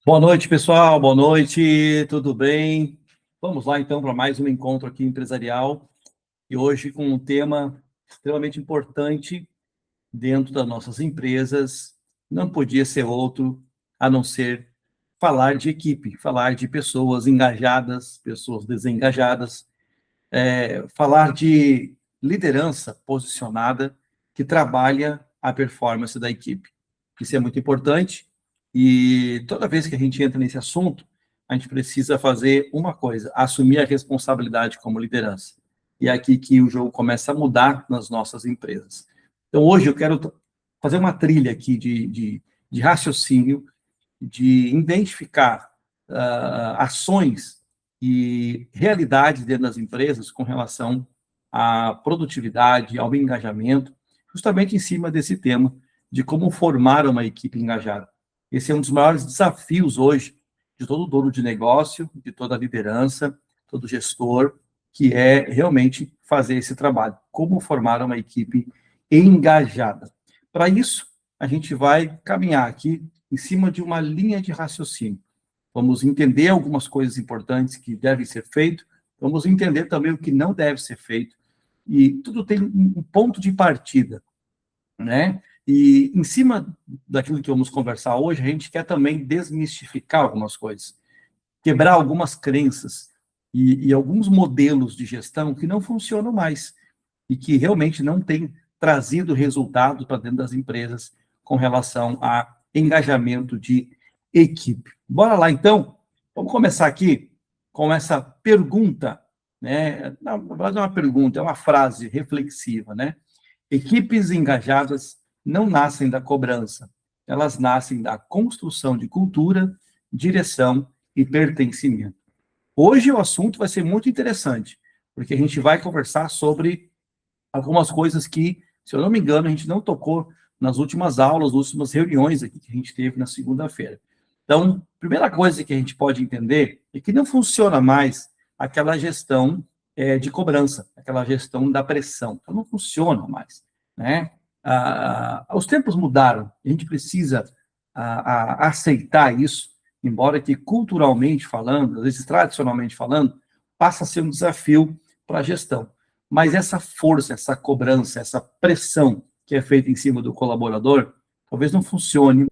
Boa noite, pessoal. Boa noite, tudo bem? Vamos lá, então, para mais um encontro aqui empresarial. E hoje com um tema extremamente importante dentro das nossas empresas. Não podia ser outro a não ser falar de equipe, falar de pessoas engajadas, pessoas desengajadas, falar de liderança posicionada que trabalha a performance da equipe. Isso é muito importante e toda vez que a gente entra nesse assunto, a gente precisa fazer uma coisa, assumir a responsabilidade como liderança. E é aqui que o jogo começa a mudar nas nossas empresas. Então, hoje eu quero fazer uma trilha aqui de raciocínio, de identificar ações e realidades dentro das empresas com relação à produtividade, ao engajamento, justamente em cima desse tema de como formar uma equipe engajada. Esse é um dos maiores desafios hoje de todo dono de negócio, de toda liderança, todo gestor, que é realmente fazer esse trabalho. Como formar uma equipe engajada. Para isso, a gente vai caminhar aqui em cima de uma linha de raciocínio. Vamos entender algumas coisas importantes que devem ser feitas, vamos entender também o que não deve ser feito, e tudo tem um ponto de partida, né? E em cima daquilo que vamos conversar hoje, a gente quer também desmistificar algumas coisas, quebrar algumas crenças e alguns modelos de gestão que não funcionam mais e que realmente não têm trazido resultado para dentro das empresas com relação a engajamento de equipe. Bora lá, então? Vamos começar aqui com essa pergunta, né? Na verdade, é uma pergunta, é uma frase reflexiva, né? Equipes engajadas não nascem da cobrança, elas nascem da construção de cultura, direção e pertencimento. Hoje o assunto vai ser muito interessante, porque a gente vai conversar sobre algumas coisas que, se eu não me engano, a gente não tocou nas últimas aulas, nas últimas reuniões aqui que a gente teve na segunda-feira. Então, primeira coisa que a gente pode entender é que não funciona mais aquela gestão de cobrança, aquela gestão da pressão. Então, não funciona mais, né? Os tempos mudaram, a gente precisa aceitar isso, embora que culturalmente falando, às vezes tradicionalmente falando, passa a ser um desafio para a gestão. Mas essa força, essa cobrança, essa pressão que é feita em cima do colaborador, talvez não funcione.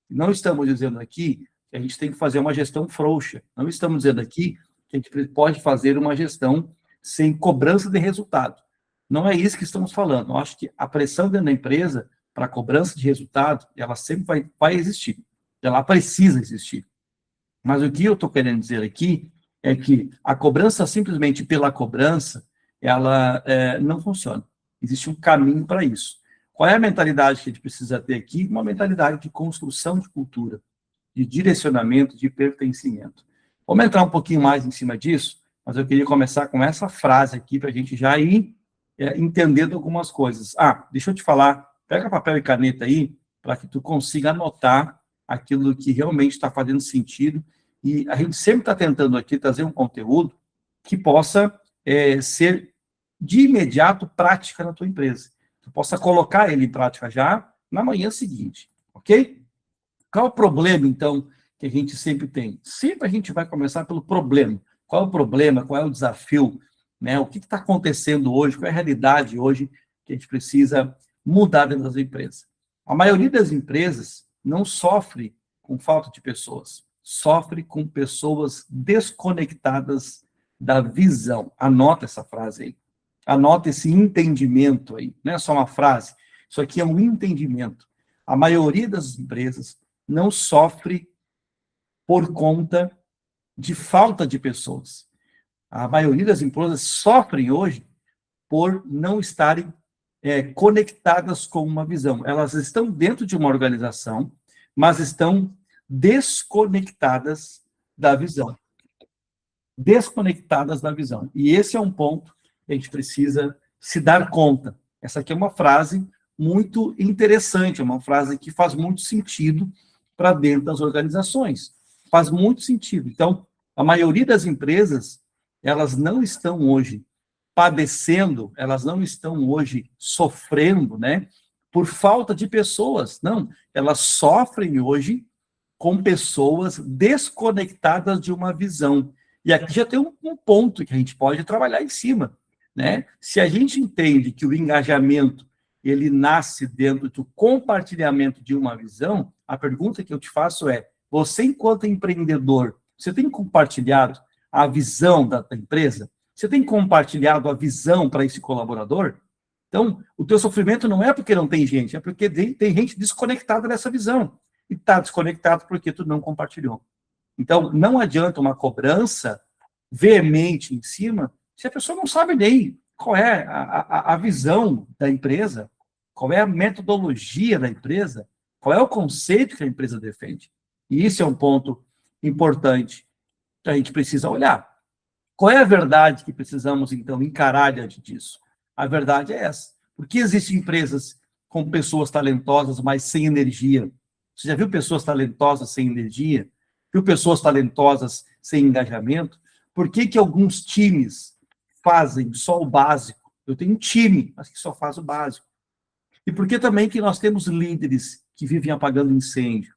Não estamos dizendo aqui que a gente tem que fazer uma gestão frouxa. Não estamos dizendo aqui que a gente pode fazer uma gestão sem cobrança de resultado. Não é isso que estamos falando. Eu acho que a pressão dentro da empresa para a cobrança de resultado, ela sempre vai existir. Ela precisa existir. Mas o que eu estou querendo dizer aqui é que a cobrança simplesmente pela cobrança, ela não funciona. Existe um caminho para isso. Qual é a mentalidade que a gente precisa ter aqui? Uma mentalidade de construção de cultura, de direcionamento, de pertencimento. Vamos entrar um pouquinho mais em cima disso, mas eu queria começar com essa frase aqui para a gente já ir entendendo algumas coisas. Deixa eu te falar, pega papel e caneta aí, para que tu consiga anotar aquilo que realmente está fazendo sentido, e a gente sempre está tentando aqui trazer um conteúdo que possa ser de imediato prática na tua empresa. Tu possa colocar ele em prática já na manhã seguinte, ok? Qual é o problema, então, que a gente sempre tem? Sempre a gente vai começar pelo problema. Qual é o problema? Qual é o desafio? Né? O que está acontecendo hoje? Qual é a realidade hoje que a gente precisa mudar dentro das empresas? A maioria das empresas não sofre com falta de pessoas, sofre com pessoas desconectadas da visão. Anota essa frase aí. Anota esse entendimento aí. Não é só uma frase. Isso aqui é um entendimento. A maioria das empresas não sofre por conta de falta de pessoas. A maioria das empresas sofrem hoje por não estarem conectadas com uma visão. Elas estão dentro de uma organização, mas estão desconectadas da visão. Desconectadas da visão. E esse é um ponto que a gente precisa se dar conta. Essa aqui é uma frase muito interessante, é uma frase que faz muito sentido para dentro das organizações. Faz muito sentido. Então, a maioria das empresas, elas não estão hoje padecendo, elas não estão hoje sofrendo, né, por falta de pessoas. Não, elas sofrem hoje com pessoas desconectadas de uma visão. E aqui já tem um ponto que a gente pode trabalhar em cima, né? Se a gente entende que o engajamento ele nasce dentro do compartilhamento de uma visão, a pergunta que eu te faço é: você, enquanto empreendedor, você tem compartilhado a visão da empresa? Você tem compartilhado a visão para esse colaborador? Então, o teu sofrimento não é porque não tem gente, é porque tem gente desconectada dessa visão. E está desconectado porque tu não compartilhou. Então, não adianta uma cobrança veemente em cima se a pessoa não sabe nem qual é a visão da empresa, qual é a metodologia da empresa, qual é o conceito que a empresa defende. E isso é um ponto importante que a gente precisa olhar. Qual é a verdade que precisamos, então, encarar diante disso? A verdade é essa. Por que existem empresas com pessoas talentosas, mas sem energia? Você já viu pessoas talentosas sem energia? Viu pessoas talentosas sem engajamento? Por que alguns times fazem só o básico? Eu tenho um time, mas que só faz o básico. E por que também que nós temos líderes que vivem apagando incêndio?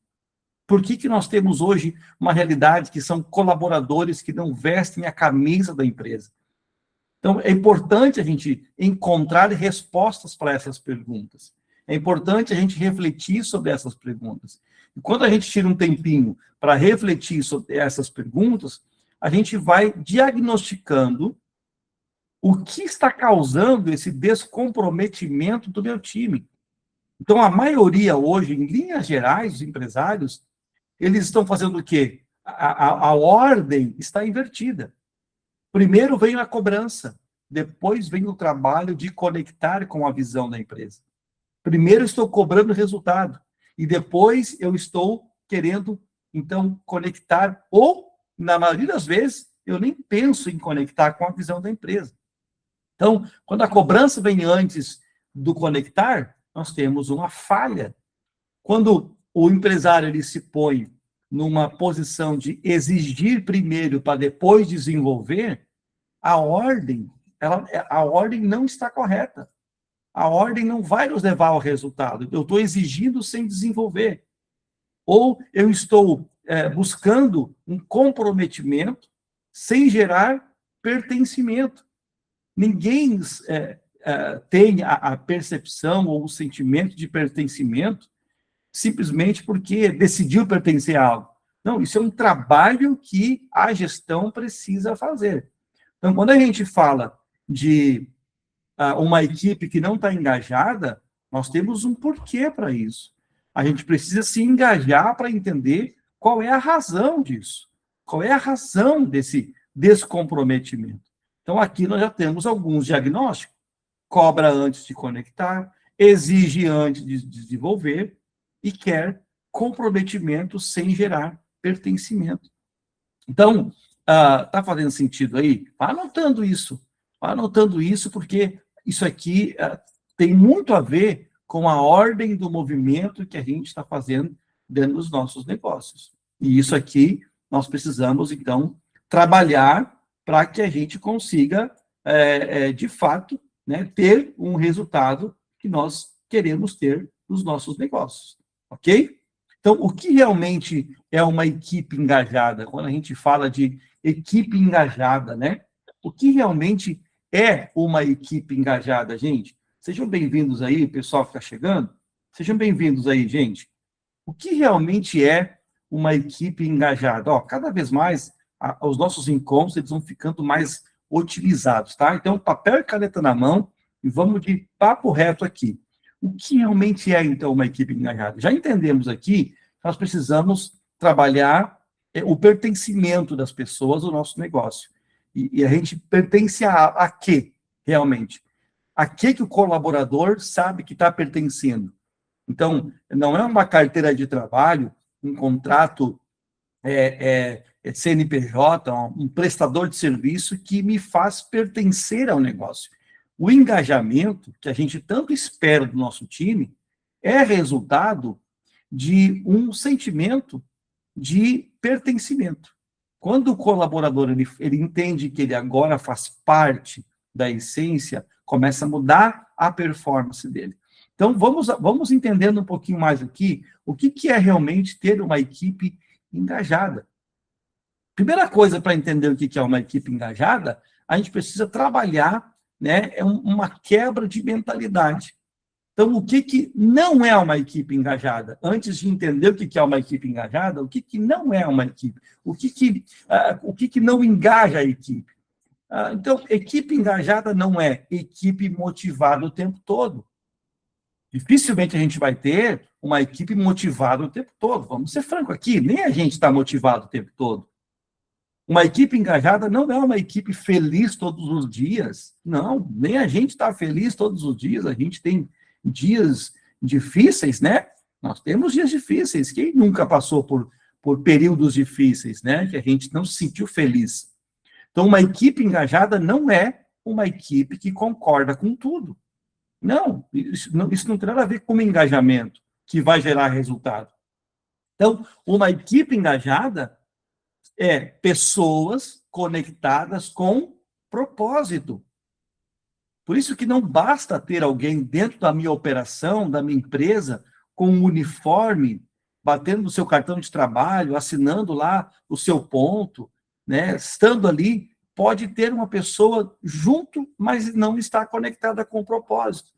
Por que nós temos hoje uma realidade que são colaboradores que não vestem a camisa da empresa? Então, é importante a gente encontrar respostas para essas perguntas. É importante a gente refletir sobre essas perguntas. E quando a gente tira um tempinho para refletir sobre essas perguntas, a gente vai diagnosticando o que está causando esse descomprometimento do meu time. Então, a maioria hoje, em linhas gerais, os empresários, eles estão fazendo o quê? A ordem está invertida. Primeiro vem a cobrança, depois vem o trabalho de conectar com a visão da empresa. Primeiro estou cobrando resultado, e depois eu estou querendo, então, conectar, ou, na maioria das vezes, eu nem penso em conectar com a visão da empresa. Então, quando a cobrança vem antes do conectar, nós temos uma falha. Quando o empresário ele se põe numa posição de exigir primeiro para depois desenvolver, a ordem não está correta. A ordem não vai nos levar ao resultado. Eu estou exigindo sem desenvolver. Ou eu estou buscando um comprometimento sem gerar pertencimento. Ninguém tem a percepção ou o sentimento de pertencimento simplesmente porque decidiu pertencer a algo. Não, isso é um trabalho que a gestão precisa fazer. Então, quando a gente fala de uma equipe que não está engajada, nós temos um porquê para isso. A gente precisa se engajar para entender qual é a razão disso, qual é a razão desse descomprometimento. Então, aqui nós já temos alguns diagnósticos. Cobra antes de conectar, exige antes de desenvolver e quer comprometimento sem gerar pertencimento. Então, está fazendo sentido aí? Vá anotando isso, porque isso aqui tem muito a ver com a ordem do movimento que a gente está fazendo dentro dos nossos negócios. E isso aqui nós precisamos, então, trabalhar para que a gente consiga, de fato, né, ter um resultado que nós queremos ter nos nossos negócios. Ok? Então, o que realmente é uma equipe engajada? Quando a gente fala de equipe engajada, né? O que realmente é uma equipe engajada, gente? Sejam bem-vindos aí, pessoal que está chegando. Sejam bem-vindos aí, gente. O que realmente é uma equipe engajada? Ó, cada vez mais, os nossos encontros eles vão ficando mais otimizados, tá? Então, papel e caneta na mão e vamos de papo reto aqui. O que realmente é, então, uma equipe engajada? Já entendemos aqui que nós precisamos trabalhar o pertencimento das pessoas ao nosso negócio. E a gente pertence a quê, realmente? A quê que o colaborador sabe que está pertencendo? Então, não é uma carteira de trabalho, um contrato CNPJ, um prestador de serviço que me faz pertencer ao negócio. O engajamento que a gente tanto espera do nosso time é resultado de um sentimento de pertencimento. Quando o colaborador ele entende que ele agora faz parte da essência, começa a mudar a performance dele. Então, vamos entendendo um pouquinho mais aqui o que é realmente ter uma equipe engajada. Primeira coisa para entender o que é uma equipe engajada, a gente precisa trabalhar, né, uma quebra de mentalidade. Então, o que não é uma equipe engajada? Antes de entender o que é uma equipe engajada, o que não é uma equipe? O que não engaja a equipe? Então, equipe engajada não é equipe motivada o tempo todo. Dificilmente a gente vai ter uma equipe motivada o tempo todo. Vamos ser franco aqui, nem a gente está motivado o tempo todo. Uma equipe engajada não é uma equipe feliz todos os dias. Não, nem a gente está feliz todos os dias. A gente tem dias difíceis, né? Nós temos dias difíceis. Quem nunca passou por períodos difíceis, né? Que a gente não se sentiu feliz. Então, uma equipe engajada não é uma equipe que concorda com tudo. Não, isso não tem nada a ver com engajamento que vai gerar resultado. Então, uma equipe engajada é pessoas conectadas com propósito. Por isso que não basta ter alguém dentro da minha operação, da minha empresa, com um uniforme, batendo no seu cartão de trabalho, assinando lá o seu ponto, né? Estando ali, pode ter uma pessoa junto, mas não está conectada com o propósito.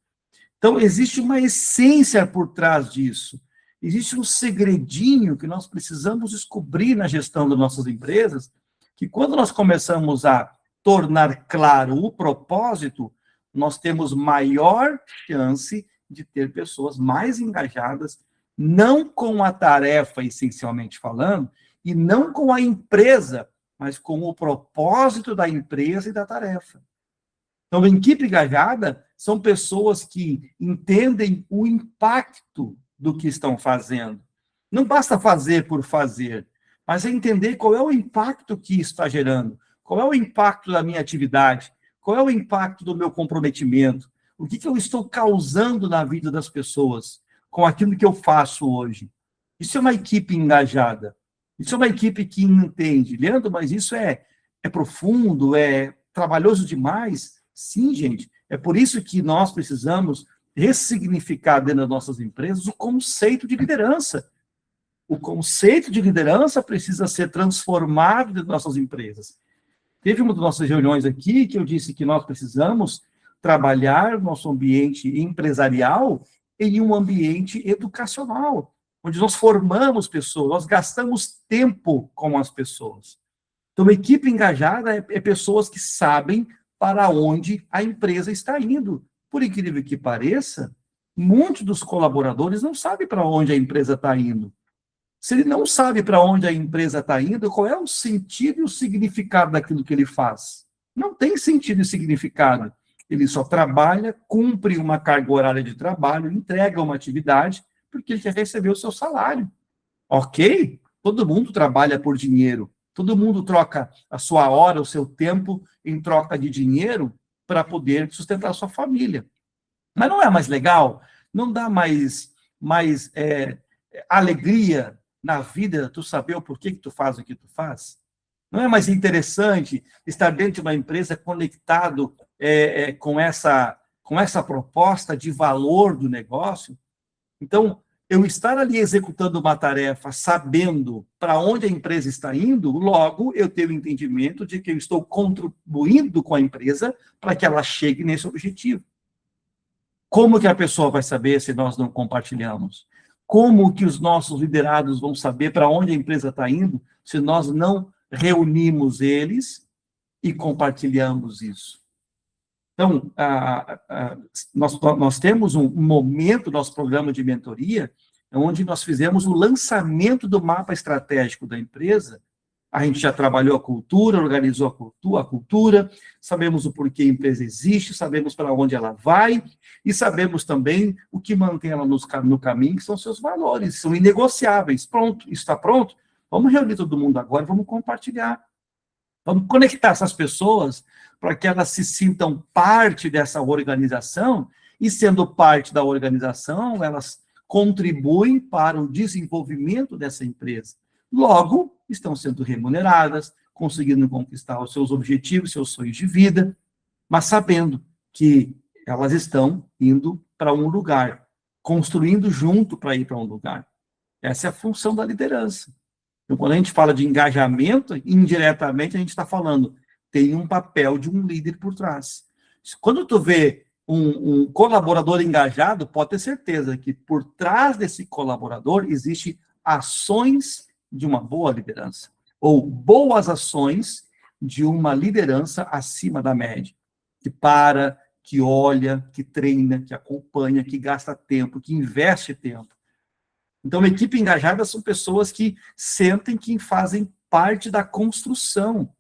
Então, existe uma essência por trás disso. Existe um segredinho que nós precisamos descobrir na gestão das nossas empresas, que quando nós começamos a tornar claro o propósito, nós temos maior chance de ter pessoas mais engajadas, não com a tarefa, essencialmente falando, e não com a empresa, mas com o propósito da empresa e da tarefa. Então, a equipe engajada são pessoas que entendem o impacto do que estão fazendo. Não basta fazer por fazer, mas é entender qual é o impacto que isso está gerando, qual é o impacto da minha atividade, qual é o impacto do meu comprometimento, o que eu estou causando na vida das pessoas com aquilo que eu faço hoje. Isso é uma equipe engajada. Isso é uma equipe que entende. Leandro, mas isso é profundo, é trabalhoso demais? Sim, gente. É por isso que nós precisamos ressignificar dentro das nossas empresas o conceito de liderança. O conceito de liderança precisa ser transformado dentro das nossas empresas. Teve uma das nossas reuniões aqui que eu disse que nós precisamos trabalhar nosso ambiente empresarial em um ambiente educacional, onde nós formamos pessoas, nós gastamos tempo com as pessoas. Então, uma equipe engajada é pessoas que sabem para onde a empresa está indo. Por incrível que pareça, muitos dos colaboradores não sabem para onde a empresa está indo. Se ele não sabe para onde a empresa está indo, qual é o sentido e o significado daquilo que ele faz? Não tem sentido e significado. Ele só trabalha, cumpre uma carga horária de trabalho, entrega uma atividade, porque ele quer receber o seu salário. Ok? Todo mundo trabalha por dinheiro. Todo mundo troca a sua hora, o seu tempo, em troca de dinheiro para poder sustentar a sua família. Mas não é mais legal? Não dá mais alegria na vida tu saber o porquê que tu faz o que tu faz? Não é mais interessante estar dentro de uma empresa conectado com essa proposta de valor do negócio? Então, eu estar ali executando uma tarefa, sabendo para onde a empresa está indo, logo eu tenho o entendimento de que eu estou contribuindo com a empresa para que ela chegue nesse objetivo. Como que a pessoa vai saber se nós não compartilhamos? Como que os nossos liderados vão saber para onde a empresa está indo se nós não reunimos eles e compartilhamos isso? Então, nós temos um momento do nosso programa de mentoria onde nós fizemos o lançamento do mapa estratégico da empresa. A gente já trabalhou a cultura, organizou a cultura, sabemos o porquê a empresa existe, sabemos para onde ela vai e sabemos também o que mantém ela no caminho, que são seus valores, são inegociáveis. Pronto, isso está pronto? Vamos reunir todo mundo agora, vamos compartilhar. Vamos conectar essas pessoas para que elas se sintam parte dessa organização e, sendo parte da organização, elas contribuem para o desenvolvimento dessa empresa. Logo, estão sendo remuneradas, conseguindo conquistar os seus objetivos, seus sonhos de vida, mas sabendo que elas estão indo para um lugar. construindo junto para ir para um lugar. Essa é a função da liderança. Então, quando a gente fala de engajamento, indiretamente a gente está falando, tem um papel de um líder por trás. Quando tu vê um colaborador engajado, pode ter certeza que por trás desse colaborador existem ações de uma boa liderança, ou boas ações de uma liderança acima da média, que para, que olha, que treina, que acompanha, que gasta tempo, que investe tempo. Então, uma equipe engajada são pessoas que sentem que fazem parte da construção.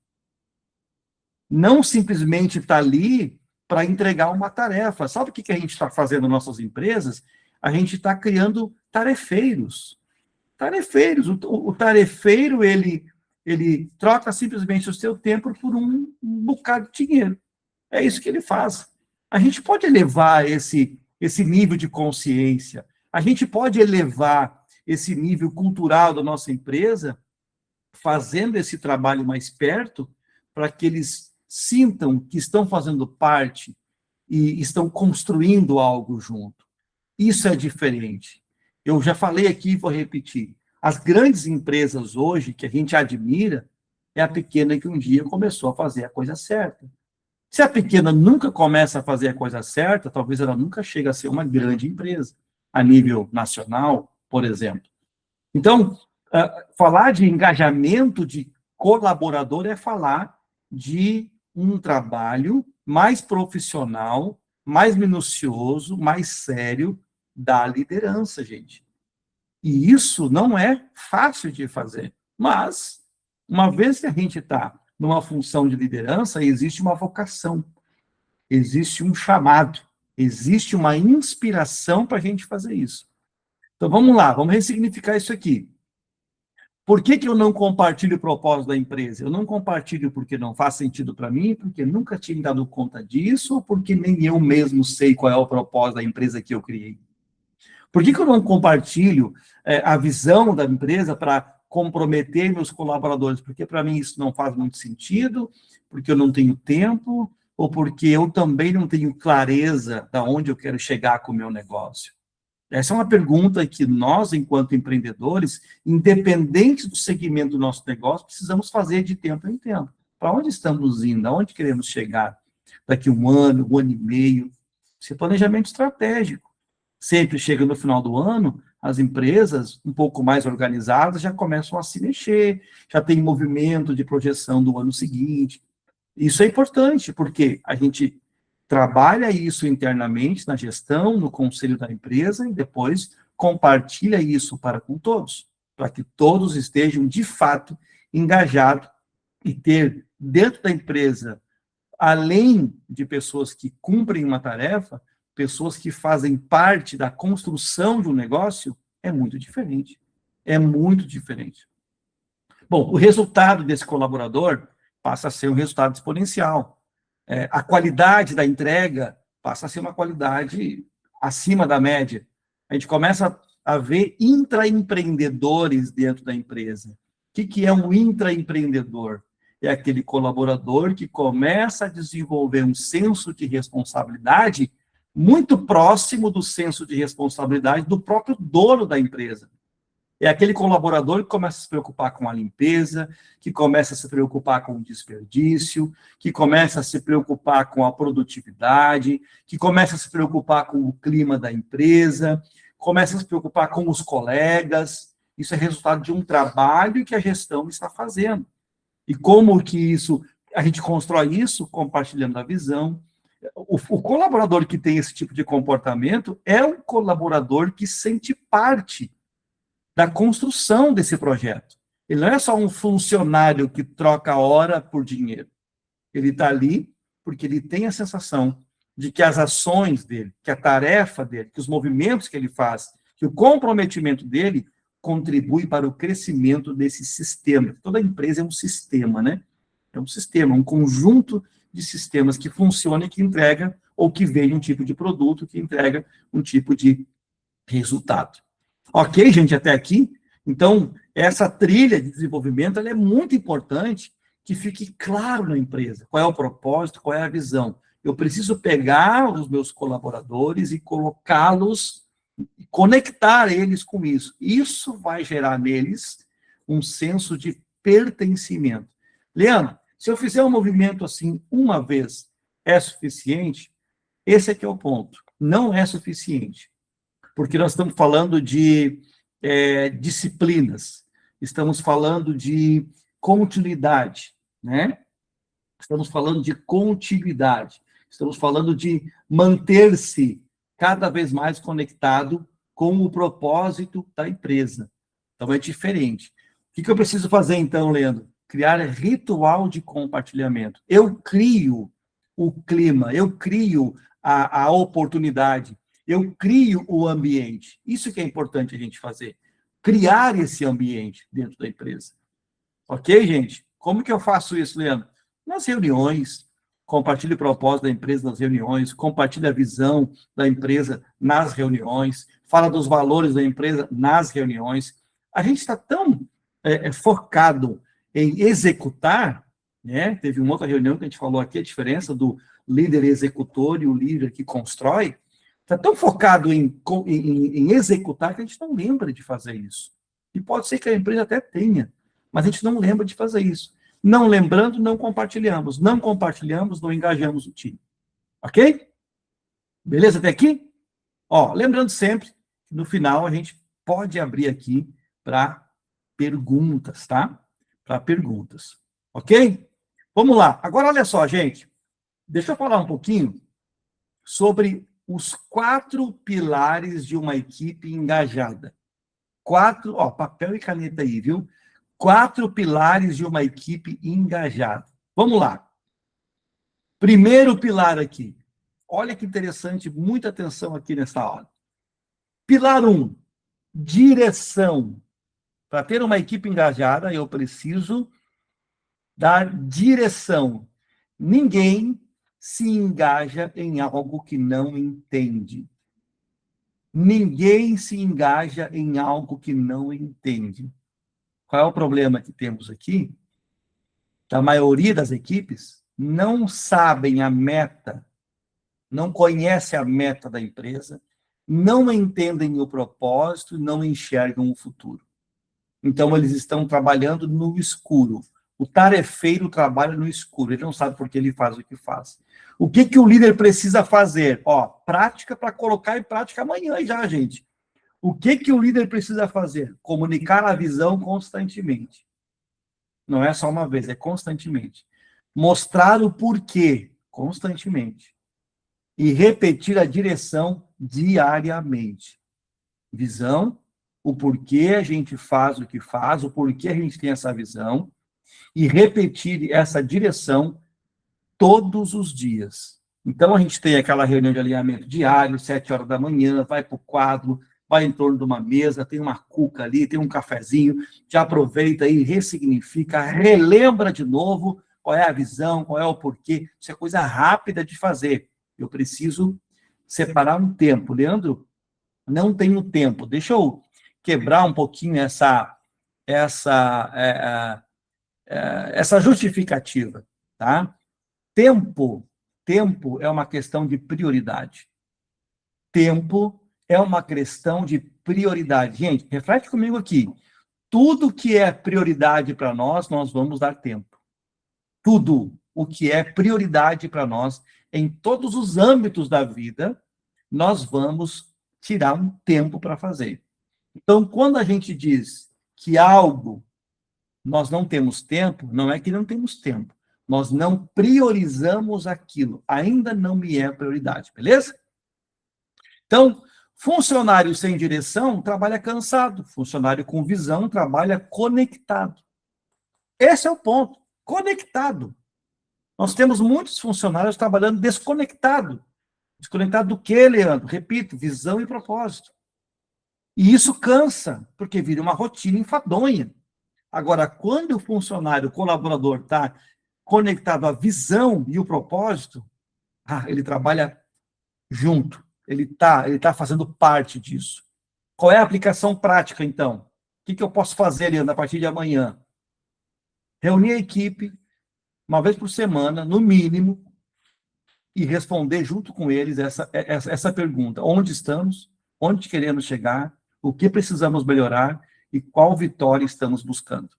Não simplesmente está ali para entregar uma tarefa. Sabe o que a gente está fazendo nas nossas empresas? A gente está criando tarefeiros. Tarefeiros. O tarefeiro, ele troca simplesmente o seu tempo por um bocado de dinheiro. É isso que ele faz. A gente pode elevar esse nível de consciência. A gente pode elevar esse nível cultural da nossa empresa, fazendo esse trabalho mais perto, para que eles sintam que estão fazendo parte e estão construindo algo junto. Isso é diferente. Eu já falei aqui e vou repetir. As grandes empresas hoje, que a gente admira, é a pequena que um dia começou a fazer a coisa certa. Se a pequena nunca começa a fazer a coisa certa, talvez ela nunca chegue a ser uma grande empresa, a nível nacional, por exemplo. Então, falar de engajamento de colaborador é falar de um trabalho mais profissional, mais minucioso, mais sério da liderança, gente. E isso não é fácil de fazer. Mas, uma vez que a gente está numa função de liderança, existe uma vocação, existe um chamado, existe uma inspiração para a gente fazer isso. Então, vamos lá, vamos ressignificar isso aqui. Por que eu não compartilho o propósito da empresa? Eu não compartilho porque não faz sentido para mim, porque nunca tinha me dado conta disso, ou porque nem eu mesmo sei qual é o propósito da empresa que eu criei. Por que eu não compartilho a visão da empresa para comprometer meus colaboradores? Porque para mim isso não faz muito sentido, porque eu não tenho tempo, ou porque eu também não tenho clareza de onde eu quero chegar com o meu negócio. Essa é uma pergunta que nós, enquanto empreendedores, independente do segmento do nosso negócio, precisamos fazer de tempo em tempo. Para onde estamos indo? Aonde queremos chegar? Daqui um ano e meio? Esse planejamento estratégico. Sempre chega no final do ano, as empresas um pouco mais organizadas já começam a se mexer, já tem movimento de projeção do ano seguinte. Isso é importante, porque a gente trabalha isso internamente na gestão, no conselho da empresa, e depois compartilha isso para com todos, para que todos estejam, de fato, engajados e ter dentro da empresa, além de pessoas que cumprem uma tarefa, pessoas que fazem parte da construção de um negócio, é muito diferente. É muito diferente. Bom, o resultado desse colaborador passa a ser um resultado exponencial. A qualidade da entrega passa a ser uma qualidade acima da média. A gente começa a ver intraempreendedores dentro da empresa. O que é um intraempreendedor? É aquele colaborador que começa a desenvolver um senso de responsabilidade muito próximo do senso de responsabilidade do próprio dono da empresa. É aquele colaborador que começa a se preocupar com a limpeza, que começa a se preocupar com o desperdício, que começa a se preocupar com a produtividade, que começa a se preocupar com o clima da empresa, começa a se preocupar com os colegas. Isso é resultado de um trabalho que a gestão está fazendo. E como que isso, a gente constrói isso? Compartilhando a visão. O colaborador que tem esse tipo de comportamento é um colaborador que sente parte da construção desse projeto. Ele não é só um funcionário que troca hora por dinheiro. Ele está ali porque ele tem a sensação de que as ações dele, que a tarefa dele, que os movimentos que ele faz, que o comprometimento dele contribui para o crescimento desse sistema. Toda empresa é um sistema, né? É um sistema, um conjunto de sistemas que funciona e que entrega, ou que vende um tipo de produto, que entrega um tipo de resultado. Ok, gente, até aqui? Então, essa trilha de desenvolvimento ela é muito importante que fique claro na empresa. Qual é o propósito, qual é a visão. Eu preciso pegar os meus colaboradores e colocá-los conectar eles com isso. Isso vai gerar neles um senso de pertencimento. Leandro, se eu fizer um movimento assim uma vez, é suficiente? Esse aqui é o ponto. Não é suficiente. Porque nós estamos falando de disciplinas, estamos falando de continuidade, né? Estamos falando de continuidade, estamos falando de manter-se cada vez mais conectado com o propósito da empresa. Então, é diferente. O que eu preciso fazer, então, Leandro? Criar ritual de compartilhamento. Eu crio o clima, eu crio a oportunidade, eu crio o ambiente. Isso que é importante a gente fazer. Criar esse ambiente dentro da empresa. Ok, gente? Como que eu faço isso, Leandro? Nas reuniões, compartilhe o propósito da empresa nas reuniões, compartilhe a visão da empresa nas reuniões, fala dos valores da empresa nas reuniões. A gente está tão focado em executar, né? Teve uma outra reunião que a gente falou aqui, a diferença do líder executor e o líder que constrói. Está tão focado em executar que a gente não lembra de fazer isso. E pode ser que a empresa até tenha, mas a gente não lembra de fazer isso. Não lembrando, não compartilhamos. Não compartilhamos, não engajamos o time. Ok? Beleza até aqui? Ó, lembrando sempre, no final a gente pode abrir aqui para perguntas, tá? Para perguntas. Ok? Vamos lá. Agora, olha só, gente. Deixa eu falar um pouquinho sobre os 4 pilares de uma equipe engajada. 4, ó, papel e caneta aí, viu? 4 pilares de uma equipe engajada. Vamos lá. Primeiro pilar aqui. Olha que interessante, muita atenção aqui nessa aula. Pilar 1, direção. Para ter uma equipe engajada, eu preciso dar direção. Ninguém se engaja em algo que não entende. Ninguém se engaja em algo que não entende. Qual é o problema que temos aqui? A maioria das equipes não sabem a meta, não conhece a meta da empresa, não entendem o propósito, não enxergam o futuro. Então, eles estão trabalhando no escuro. O tarefeiro trabalha no escuro, ele não sabe por que ele faz o que faz. O que o líder precisa fazer? Ó, prática para colocar em prática amanhã já, gente. O que o líder precisa fazer? Comunicar a visão constantemente. Não é só uma vez, é constantemente. Mostrar o porquê, constantemente. E repetir a direção diariamente. Visão, o porquê a gente faz o que faz, o porquê a gente tem essa visão, e repetir essa direção todos os dias. Então, a gente tem aquela reunião de alinhamento diário, 7 horas da manhã, vai para o quadro, vai em torno de uma mesa, tem uma cuca ali, tem um cafezinho, já aproveita e ressignifica, relembra de novo qual é a visão, qual é o porquê. Isso é coisa rápida de fazer. Eu preciso separar um tempo. Leandro, não tenho tempo. Deixa eu quebrar um pouquinho essa justificativa, tá? Tempo é uma questão de prioridade. Tempo é uma questão de prioridade. Gente, reflete comigo aqui. Tudo que é prioridade para nós vamos dar tempo. Tudo o que é prioridade para nós, em todos os âmbitos da vida, nós vamos tirar um tempo para fazer. Então, quando a gente diz que algo nós não temos tempo, não é que não temos tempo. Nós não priorizamos aquilo. Ainda não me é prioridade, beleza? Então, funcionário sem direção trabalha cansado. Funcionário com visão trabalha conectado. Esse é o ponto. Conectado. Nós temos muitos funcionários trabalhando desconectado. Desconectado do quê, Leandro? Repito, visão e propósito. E isso cansa, porque vira uma rotina enfadonha. Agora, quando o funcionário, o colaborador, está conectado à visão e o propósito, ele trabalha junto. Ele tá fazendo parte disso. Qual é a aplicação prática, então? O que eu posso fazer, Leandro, a partir de amanhã? Reunir a equipe, uma vez por semana, no mínimo, e responder junto com eles essa pergunta. Onde estamos? onde queremos chegar, o que precisamos melhorar e qual vitória estamos buscando.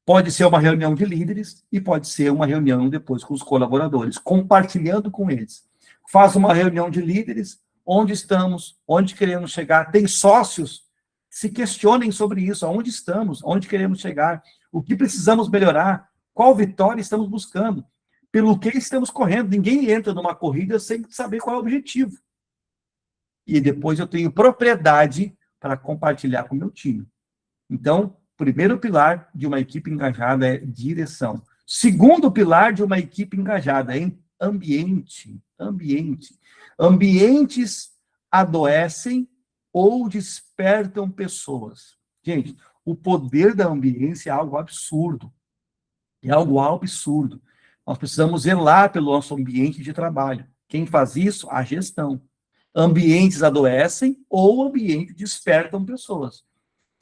Pode ser uma reunião de líderes e pode ser uma reunião depois com os colaboradores, compartilhando com eles. Faz uma reunião de líderes, onde estamos, onde queremos chegar. Tem sócios, se questionem sobre isso, aonde estamos, onde queremos chegar, o que precisamos melhorar, qual vitória estamos buscando, pelo que estamos correndo. Ninguém entra numa corrida sem saber qual é o objetivo. E depois eu tenho propriedade para compartilhar com o meu time. Então, primeiro pilar de uma equipe engajada é direção. Segundo pilar de uma equipe engajada é ambiente. Ambientes adoecem ou despertam pessoas. Gente, o poder da ambiência é algo absurdo. É algo absurdo. Nós precisamos zelar pelo nosso ambiente de trabalho. Quem faz isso? A gestão. Ambientes adoecem ou ambientes despertam pessoas.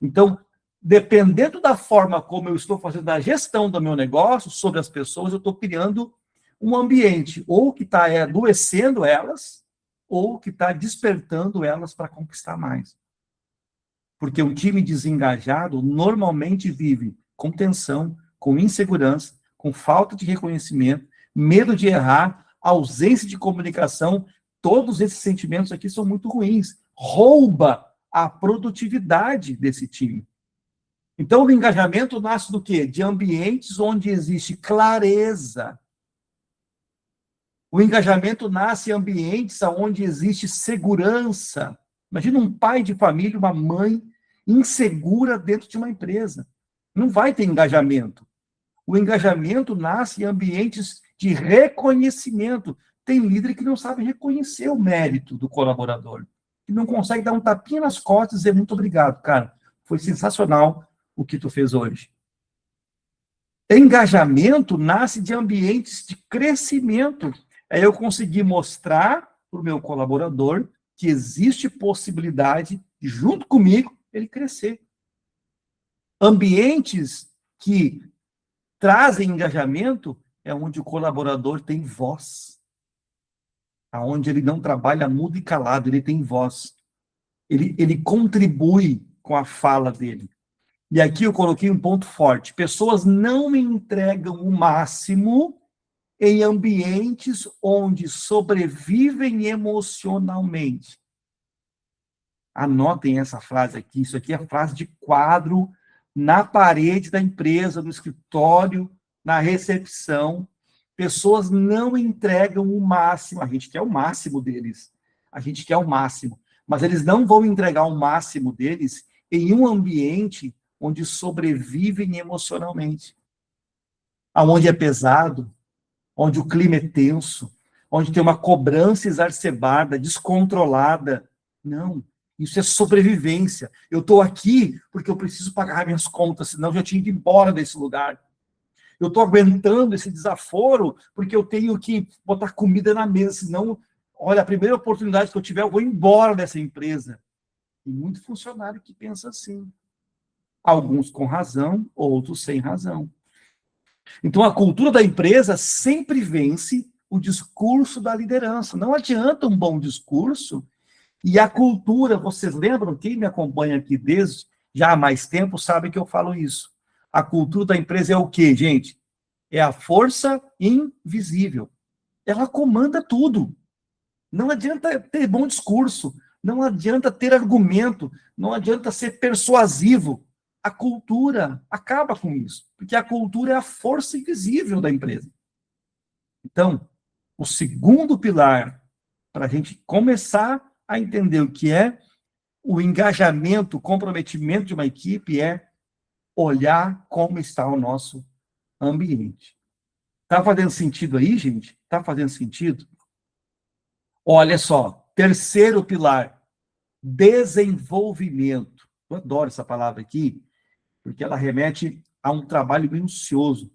Então, dependendo da forma como eu estou fazendo a gestão do meu negócio, sobre as pessoas, eu estou criando um ambiente ou que está adoecendo elas, ou que está despertando elas para conquistar mais. Porque um time desengajado normalmente vive com tensão, com insegurança, com falta de reconhecimento, medo de errar, ausência de comunicação. Todos esses sentimentos aqui são muito ruins. Rouba a produtividade desse time. Então, o engajamento nasce do quê? De ambientes onde existe clareza. O engajamento nasce em ambientes onde existe segurança. Imagina um pai de família, uma mãe insegura dentro de uma empresa. Não vai ter engajamento. O engajamento nasce em ambientes de reconhecimento. Tem líder que não sabe reconhecer o mérito do colaborador, que não consegue dar um tapinha nas costas e dizer muito obrigado, cara. Foi sensacional o que tu fez hoje. Engajamento nasce de ambientes de crescimento. É eu conseguir mostrar para o meu colaborador que existe possibilidade de, junto comigo, ele crescer. Ambientes que trazem engajamento é onde o colaborador tem voz. Aonde ele não trabalha mudo e calado, ele tem voz. Ele contribui com a fala dele. E aqui eu coloquei um ponto forte. Pessoas não entregam o máximo em ambientes onde sobrevivem emocionalmente. Anotem essa frase aqui. Isso aqui é frase de quadro na parede da empresa, no escritório, na recepção. Pessoas não entregam o máximo. A gente quer o máximo deles. A gente quer o máximo. Mas eles não vão entregar o máximo deles em um ambiente onde sobrevivem emocionalmente. Aonde é pesado, onde o clima é tenso, onde tem uma cobrança exacerbada, descontrolada. Não, isso é sobrevivência. Eu estou aqui porque eu preciso pagar minhas contas, senão eu já tinha ido embora desse lugar. Eu estou aguentando esse desaforo porque eu tenho que botar comida na mesa, senão, olha, a primeira oportunidade que eu tiver, eu vou embora dessa empresa. Tem muito funcionário que pensa assim. Alguns com razão, outros sem razão. Então, a cultura da empresa sempre vence o discurso da liderança. Não adianta um bom discurso e a cultura, vocês lembram, quem me acompanha aqui desde já há mais tempo sabe que eu falo isso. A cultura da empresa é o quê, gente? É a força invisível. Ela comanda tudo. Não adianta ter bom discurso, não adianta ter argumento, não adianta ser persuasivo. A cultura acaba com isso, porque a cultura é a força invisível da empresa. Então, o segundo pilar, para a gente começar a entender o que é o engajamento, o comprometimento de uma equipe, é olhar como está o nosso ambiente. Está fazendo sentido aí, gente? Está fazendo sentido? Olha só, terceiro pilar, desenvolvimento. Eu adoro essa palavra aqui, porque ela remete a um trabalho minucioso.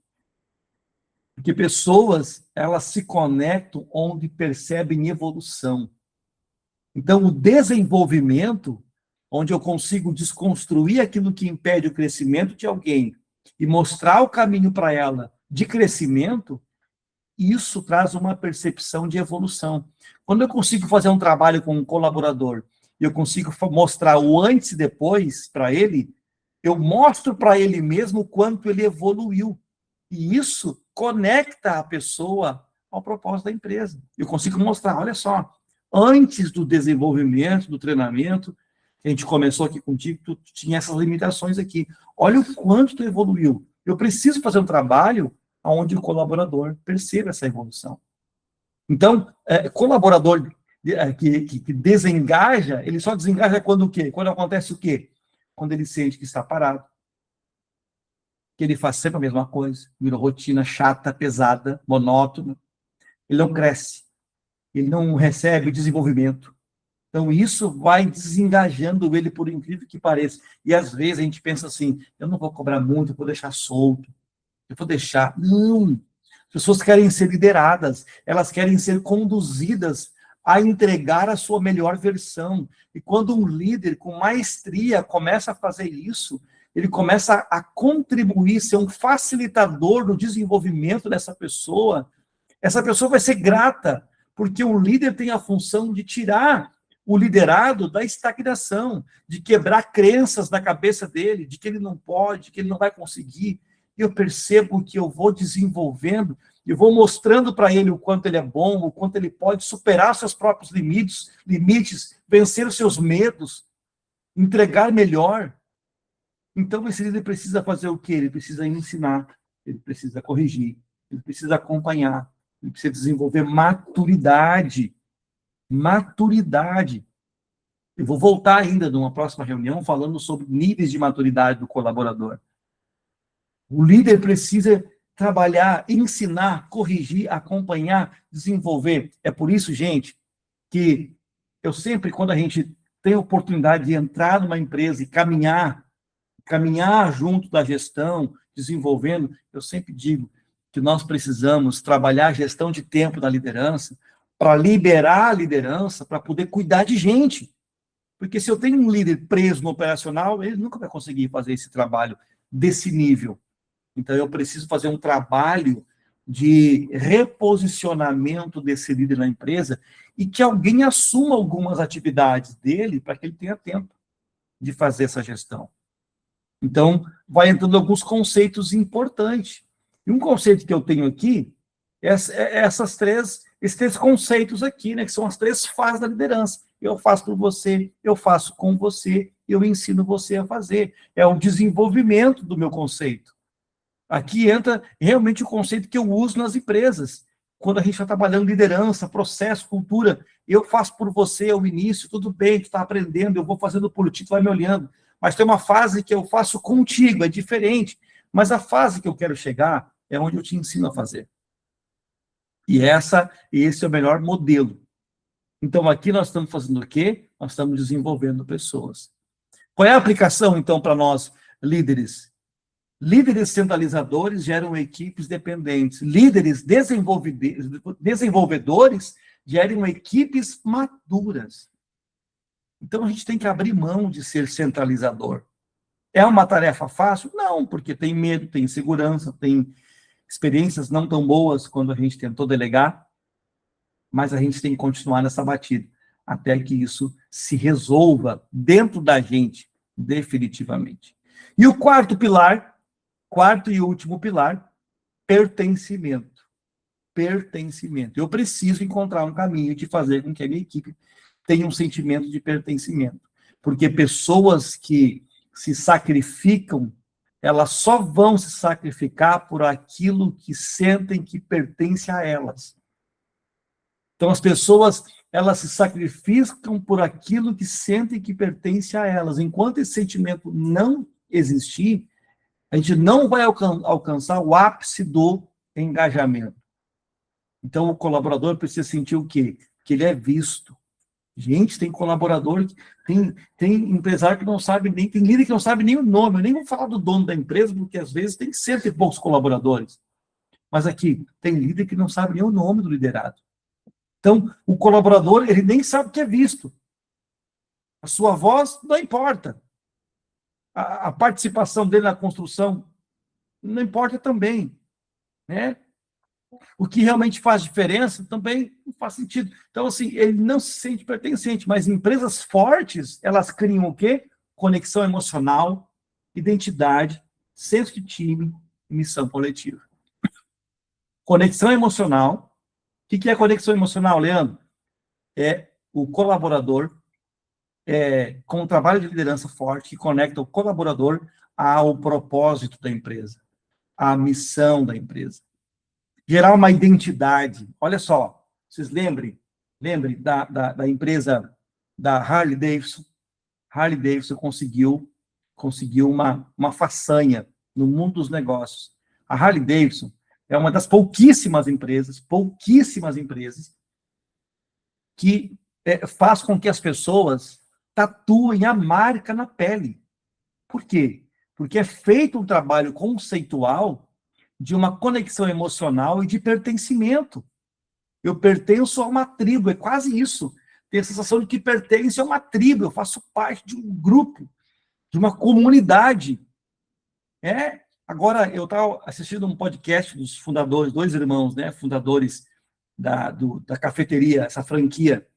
Porque pessoas, elas se conectam onde percebem evolução. Então, o desenvolvimento, onde eu consigo desconstruir aquilo que impede o crescimento de alguém e mostrar o caminho para ela de crescimento, isso traz uma percepção de evolução. Quando eu consigo fazer um trabalho com um colaborador e eu consigo mostrar o antes e depois para ele, eu mostro para ele mesmo o quanto ele evoluiu. E isso conecta a pessoa ao propósito da empresa. Eu consigo mostrar, olha só, antes do desenvolvimento, do treinamento, que a gente começou aqui contigo, tu tinha essas limitações aqui. Olha o quanto tu evoluiu. Eu preciso fazer um trabalho onde o colaborador perceba essa evolução. Então, colaborador que desengaja, ele só desengaja quando o quê? Quando acontece o quê? Quando ele sente que está parado, que ele faz sempre a mesma coisa, vira rotina chata, pesada, monótona, ele não cresce, ele não recebe desenvolvimento. Então, isso vai desengajando ele, por incrível que pareça. E, às vezes, a gente pensa assim, eu não vou cobrar muito, eu vou deixar solto, eu vou deixar... Não! As pessoas querem ser lideradas, elas querem ser conduzidas a entregar a sua melhor versão. E quando um líder com maestria começa a fazer isso, ele começa a contribuir, ser um facilitador do desenvolvimento dessa pessoa, essa pessoa vai ser grata, porque o líder tem a função de tirar o liderado da estagnação, de quebrar crenças na cabeça dele, de que ele não pode, que ele não vai conseguir. Eu percebo que eu vou desenvolvendo, eu vou mostrando para ele o quanto ele é bom, o quanto ele pode superar seus próprios limites, vencer os seus medos, entregar melhor. Então, esse líder precisa fazer o quê? Ele precisa ensinar, ele precisa corrigir, ele precisa acompanhar, ele precisa desenvolver maturidade. Maturidade. Eu vou voltar ainda numa próxima reunião falando sobre níveis de maturidade do colaborador. O líder precisa trabalhar, ensinar, corrigir, acompanhar, desenvolver. É por isso, gente, que eu sempre, quando a gente tem a oportunidade de entrar numa empresa e caminhar junto da gestão, desenvolvendo, eu sempre digo que nós precisamos trabalhar a gestão de tempo da liderança para liberar a liderança, para poder cuidar de gente. Porque se eu tenho um líder preso no operacional, ele nunca vai conseguir fazer esse trabalho desse nível. Então, eu preciso fazer um trabalho de reposicionamento desse líder na empresa e que alguém assuma algumas atividades dele para que ele tenha tempo de fazer essa gestão. Então, vai entrando alguns conceitos importantes. E um conceito que eu tenho aqui é esses três conceitos aqui, né, que são as 3 fases da liderança. Eu faço por você, eu faço com você, eu ensino você a fazer. É o desenvolvimento do meu conceito. Aqui entra realmente o conceito que eu uso nas empresas. Quando a gente está trabalhando liderança, processo, cultura, eu faço por você, é o início, tudo bem, tu está aprendendo, eu vou fazendo por ti, tu vai me olhando. Mas tem uma fase que eu faço contigo, é diferente. Mas a fase que eu quero chegar é onde eu te ensino a fazer. E esse é o melhor modelo. Então, aqui nós estamos fazendo o quê? Nós estamos desenvolvendo pessoas. Qual é a aplicação, então, para nós, líderes? Líderes centralizadores geram equipes dependentes. Líderes desenvolvedores geram equipes maduras. Então, a gente tem que abrir mão de ser centralizador. É uma tarefa fácil? Não, porque tem medo, tem insegurança, tem experiências não tão boas quando a gente tentou delegar, mas a gente tem que continuar nessa batida, até que isso se resolva dentro da gente, definitivamente. E o quarto e último pilar, pertencimento. Pertencimento. Eu preciso encontrar um caminho de fazer com que a minha equipe tenha um sentimento de pertencimento. Porque pessoas que se sacrificam, elas só vão se sacrificar por aquilo que sentem que pertence a elas. Então, as pessoas, elas se sacrificam por aquilo que sentem que pertence a elas. Enquanto esse sentimento não existir, a gente não vai alcançar o ápice do engajamento. Então, o colaborador precisa sentir o quê? Que ele é visto. Gente, tem colaborador, tem empresário que não sabe nem, tem líder que não sabe nem o nome. Eu nem vou falar do dono da empresa, porque às vezes tem 100 e poucos colaboradores. Mas aqui, tem líder que não sabe nem o nome do liderado. Então, o colaborador, ele nem sabe o que é visto. A sua voz não importa. A participação dele na construção não importa também, né? O que realmente faz diferença também não faz sentido. Então, assim, ele não se sente pertencente, mas empresas fortes, elas criam o quê? Conexão emocional, identidade, senso de time e missão coletiva. Conexão emocional. O que é conexão emocional, Leandro? É o colaborador com um trabalho de liderança forte que conecta o colaborador ao propósito da empresa, à missão da empresa. Gerar uma identidade. Olha só, vocês lembrem da empresa da Harley Davidson. Harley Davidson conseguiu uma façanha no mundo dos negócios. A Harley Davidson é uma das pouquíssimas empresas que faz com que as pessoas tatuem a marca na pele. Por quê? Porque é feito um trabalho conceitual de uma conexão emocional e de pertencimento. Eu pertenço a uma tribo, é quase isso. Tenho a sensação de que pertence a uma tribo, eu faço parte de um grupo, de uma comunidade. Agora, eu estava assistindo um podcast dos fundadores, dois irmãos, né, fundadores da cafeteria, essa franquia,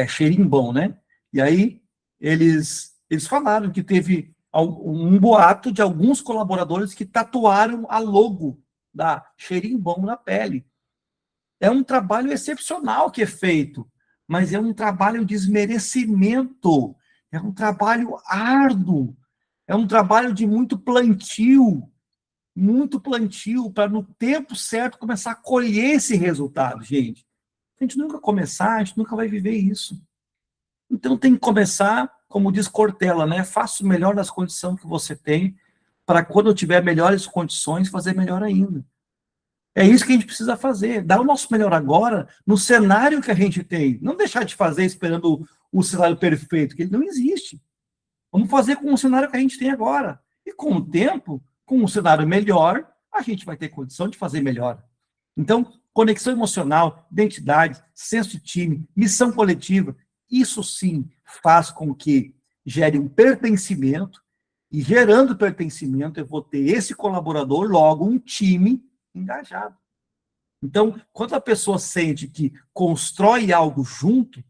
Cheirinho Bom, né? E aí, eles falaram que teve um boato de alguns colaboradores que tatuaram a logo da Cheirinho Bom na pele. É um trabalho excepcional que é feito, mas é um trabalho de desmerecimento, é um trabalho árduo, é um trabalho de muito plantio para no tempo certo começar a colher esse resultado, gente. Se a gente nunca começar, a gente nunca vai viver isso. Então tem que começar, como diz Cortella, né? Faça o melhor das condições que você tem, para quando eu tiver melhores condições, fazer melhor ainda. É isso que a gente precisa fazer, dar o nosso melhor agora no cenário que a gente tem. Não deixar de fazer esperando o cenário perfeito, que ele não existe. Vamos fazer com o cenário que a gente tem agora. E com o tempo, com um cenário melhor, a gente vai ter condição de fazer melhor. Então, conexão emocional, identidade, senso de time, missão coletiva, isso sim faz com que gere um pertencimento, e gerando pertencimento, eu vou ter esse colaborador, logo um time engajado. Então, quando a pessoa sente que constrói algo junto,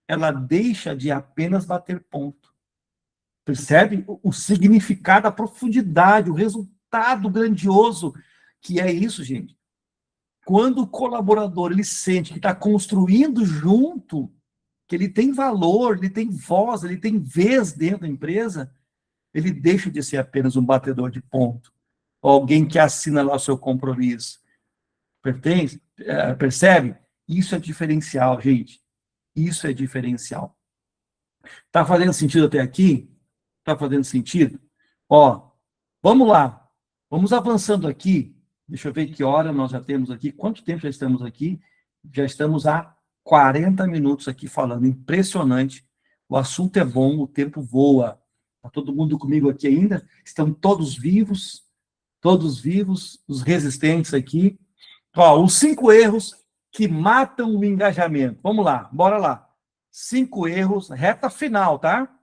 ela deixa de apenas bater ponto. Percebe o significado, a profundidade, o resultado grandioso que é isso, gente. Quando o colaborador ele sente que está construindo junto, que ele tem valor, ele tem voz, ele tem vez dentro da empresa, ele deixa de ser apenas um batedor de ponto, ou alguém que assina lá o seu compromisso. Percebe? Isso é diferencial, gente. Isso é diferencial. Tá fazendo sentido até aqui? Tá fazendo sentido? Ó, vamos lá. Vamos avançando aqui. Deixa eu ver que hora nós já temos aqui. Quanto tempo já estamos aqui? Já estamos há 40 minutos aqui falando. Impressionante. O assunto é bom, o tempo voa. Tá todo mundo comigo aqui ainda? Estão todos vivos, os resistentes aqui. Ó, os 5 erros que matam o engajamento. Vamos lá, bora lá. 5 erros, reta final, tá?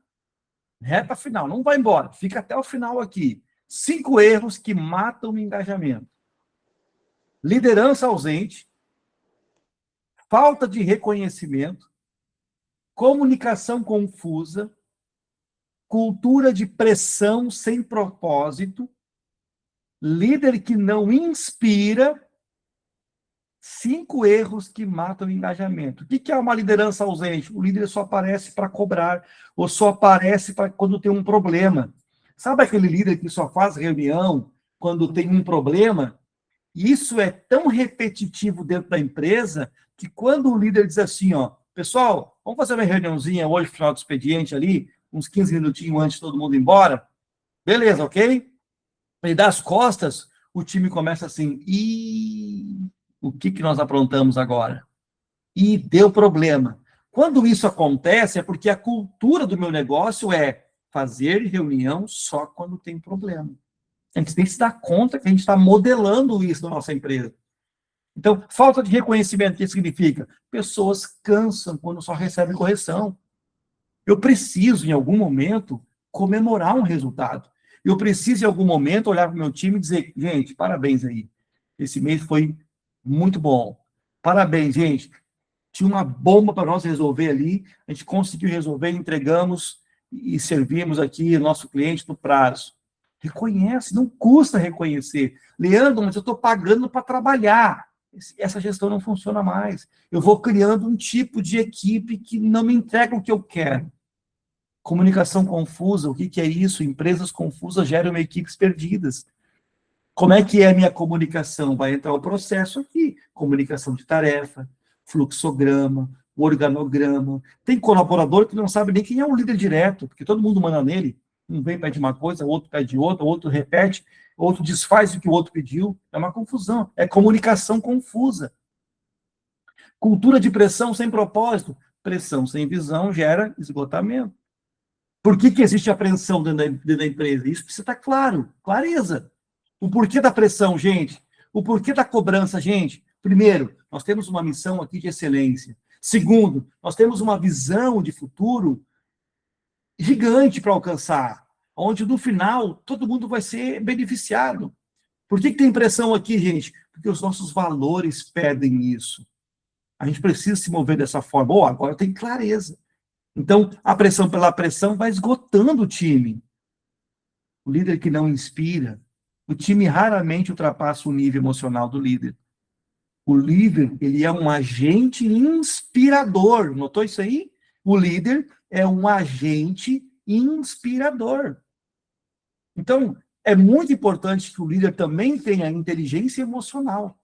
Reta final, não vai embora, fica até o final aqui. 5 erros que matam o engajamento. Liderança ausente, falta de reconhecimento, comunicação confusa, cultura de pressão sem propósito, líder que não inspira. 5 erros que matam o engajamento. O que é uma liderança ausente? O líder só aparece para cobrar, ou só aparece quando tem um problema. Sabe aquele líder que só faz reunião quando tem um problema? Isso é tão repetitivo dentro da empresa que quando o líder diz assim, ó, pessoal, vamos fazer uma reuniãozinha hoje, final do expediente ali, uns 15 minutinhos antes de todo mundo ir embora? Beleza, ok? Ele dá as costas, o time começa assim, o que nós aprontamos agora? E deu problema. Quando isso acontece, é porque a cultura do meu negócio é fazer reunião só quando tem problema. A gente tem que se dar conta que a gente está modelando isso na nossa empresa. Então, falta de reconhecimento, o que significa? Pessoas cansam quando só recebem correção. Eu preciso, em algum momento, comemorar um resultado. Eu preciso, em algum momento, olhar para o meu time e dizer, gente, parabéns aí. Esse mês foi Muito bom. Parabéns, gente. Tinha uma bomba para nós resolver ali, a gente conseguiu resolver, entregamos e servimos aqui o nosso cliente no prazo. Reconhece, não custa reconhecer. Leandro, mas eu estou pagando para trabalhar. Essa gestão não funciona mais. Eu vou criando um tipo de equipe que não me entrega o que eu quero. Comunicação confusa, o que é isso? Empresas confusas geram equipes perdidas. Como é que é a minha comunicação? Vai entrar o processo aqui, comunicação de tarefa, fluxograma, organograma. Tem colaborador que não sabe nem quem é o líder direto, porque todo mundo manda nele. Um vem pede uma coisa, outro pede outra, outro repete, outro desfaz o que o outro pediu. É uma confusão, é comunicação confusa. Cultura de pressão sem propósito. Pressão sem visão gera esgotamento. Por que existe apreensão dentro da empresa? Isso precisa estar claro, clareza. O porquê da pressão, gente. O porquê da cobrança, gente. Primeiro, nós temos uma missão aqui de excelência. Segundo, nós temos uma visão de futuro gigante para alcançar, onde no final todo mundo vai ser beneficiado. Por que tem pressão aqui, gente? Porque os nossos valores pedem isso. A gente precisa se mover dessa forma. Oh, agora tem clareza. Então, a pressão pela pressão vai esgotando o time. O líder que não inspira, o time raramente ultrapassa o nível emocional do líder. O líder, ele é um agente inspirador. Notou isso aí? O líder é um agente inspirador. Então, é muito importante que o líder também tenha inteligência emocional.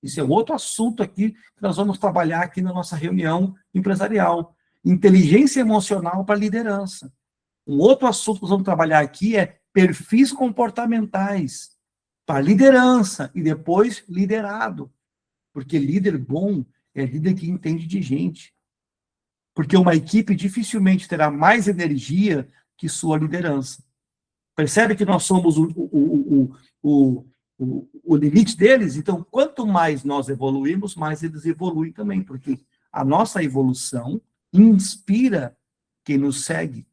Isso é outro assunto aqui que nós vamos trabalhar aqui na nossa reunião empresarial. Inteligência emocional para liderança. Um outro assunto que nós vamos trabalhar aqui é perfis comportamentais para liderança e depois liderado. Porque líder bom é líder que entende de gente. Porque uma equipe dificilmente terá mais energia que sua liderança. Percebe que nós somos o limite deles? Então, quanto mais nós evoluímos, mais eles evoluem também, porque a nossa evolução inspira quem nos segue.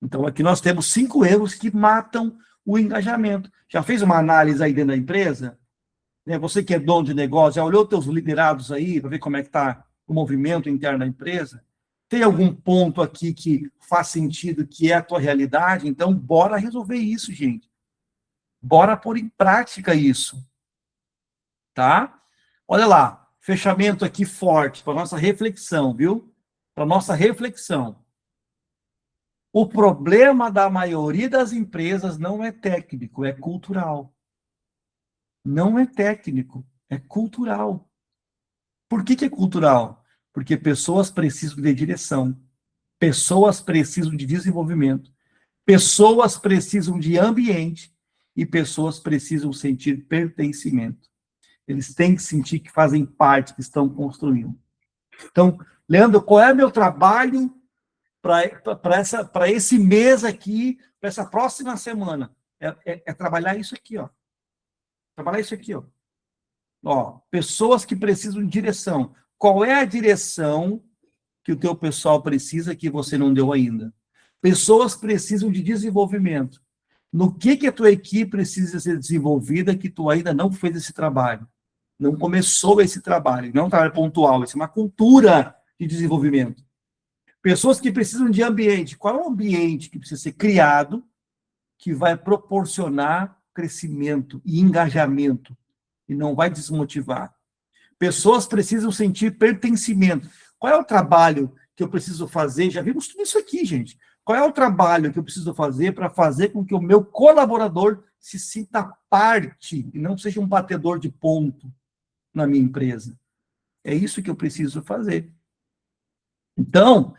Então, aqui nós temos 5 erros que matam o engajamento. Já fez uma análise aí dentro da empresa? Você que é dono de negócio, já olhou teus liderados aí para ver como é que está o movimento interno da empresa? Tem algum ponto aqui que faz sentido, que é a tua realidade? Então, bora resolver isso, gente. Bora pôr em prática isso. Tá? Olha lá, fechamento aqui forte para nossa reflexão, viu? Para nossa reflexão. O problema da maioria das empresas não é técnico, é cultural. Não é técnico, é cultural. Por que é cultural? Porque pessoas precisam de direção, pessoas precisam de desenvolvimento, pessoas precisam de ambiente e pessoas precisam sentir pertencimento. Eles têm que sentir que fazem parte, que estão construindo. Então, Leandro, qual é meu trabalho para esse mês aqui, para essa próxima semana? É trabalhar isso aqui, ó. Trabalhar isso aqui, ó. Ó, pessoas que precisam de direção. Qual é a direção que o teu pessoal precisa que você não deu ainda? Pessoas precisam de desenvolvimento. No que a tua equipe precisa ser desenvolvida que tu ainda não fez esse trabalho? Não começou esse trabalho, não é um trabalho pontual, isso é uma cultura de desenvolvimento. Pessoas que precisam de ambiente. Qual é o ambiente que precisa ser criado que vai proporcionar crescimento e engajamento e não vai desmotivar? Pessoas precisam sentir pertencimento. Qual é o trabalho que eu preciso fazer? Já vimos tudo isso aqui, gente. Qual é o trabalho que eu preciso fazer para fazer com que o meu colaborador se sinta parte e não seja um batedor de ponto na minha empresa? É isso que eu preciso fazer. Então,